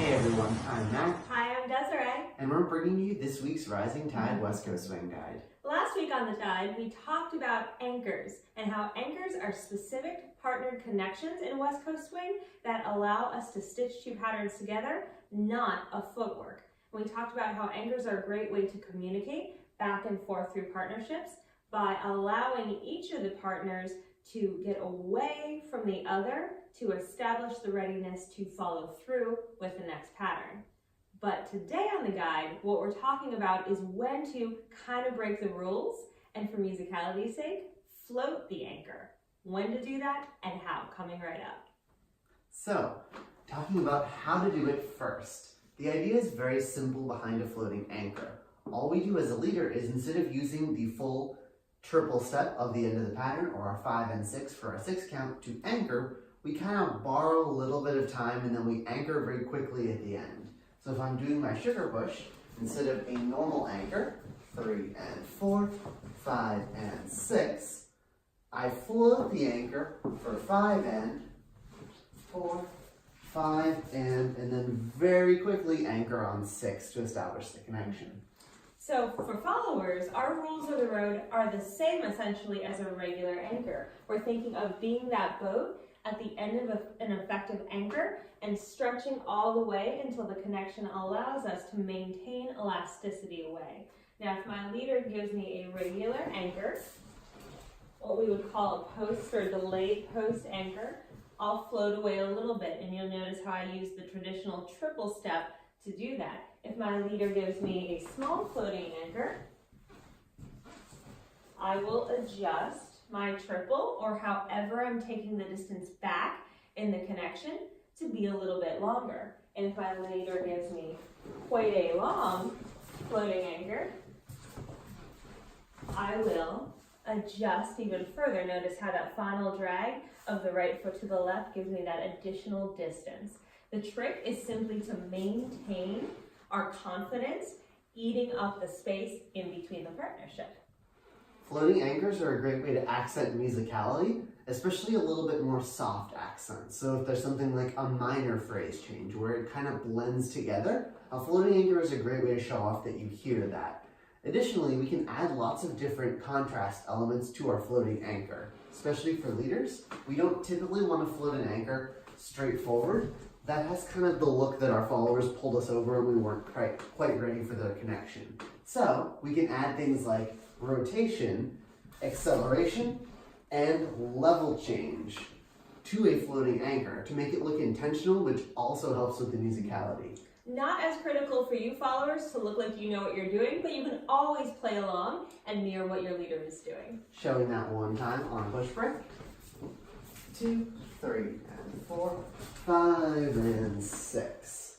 Hey everyone, I'm Matt, Hi, I'm Desiree. and we're bringing you this week's Rising Tide West Coast Swing Guide. Last week on The Tide, we talked about anchors and how anchors are specific partnered connections in West Coast Swing that allow us to stitch two patterns together, not a footwork. We talked about how anchors are a great way to communicate back and forth through partnerships by allowing each of the partners to get away from the other to establish the readiness to follow through with the next pattern. But today on the guide, what we're talking about is when to kind of break the rules and, for musicality's sake, float the anchor. When to do that and how, coming right up. So, talking about how to do it first. The idea is very simple behind a floating anchor. All we do as a leader is, instead of using the full triple step of the end of the pattern, or our 5 and 6 for our 6 count, to anchor, we kind of borrow a little bit of time and then we anchor very quickly at the end. So if I'm doing my sugar push, instead of a normal anchor, 3 and 4, 5 and 6, I float the anchor for 5 and 4, 5 and then very quickly anchor on 6 to establish the connection. So for followers, our rules of the road are the same essentially as a regular anchor. We're thinking of being that boat at the end of an effective anchor and stretching all the way until the connection allows us to maintain elasticity away. Now, if my leader gives me a regular anchor, what we would call a post or delayed post anchor, I'll float away a little bit, and you'll notice how I use the traditional triple step to do that. If my leader gives me a small floating anchor, I will adjust my triple, or however I'm taking the distance back in the connection, to be a little bit longer. And if my leader gives me quite a long floating anchor, I will adjust even further. Notice how that final drag of the right foot to the left gives me that additional distance. The trick is simply to maintain our confidence, eating up the space in between the partnership. Floating anchors are a great way to accent musicality, especially a little bit more soft accents. So if there's something like a minor phrase change where it kind of blends together, a floating anchor is a great way to show off that you hear that. Additionally, we can add lots of different contrast elements to our floating anchor, especially for leaders. We don't typically want to float an anchor straight forward. That has kind of the look that our followers pulled us over and we weren't quite ready for the connection. So we can add things like rotation, acceleration, and level change to a floating anchor to make it look intentional, which also helps with the musicality. Not as critical for you followers to look like you know what you're doing, but you can always play along and mirror what your leader is doing. Showing that one time on push break. 2, 3, and 4, 5, and 6.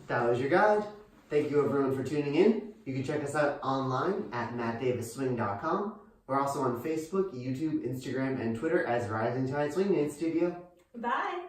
That was your guide. Thank you everyone for tuning in. You can check us out online at mattdavisswing.com. We're also on Facebook, YouTube, Instagram, and Twitter as Rising Tide Swing Dance Studio. Bye!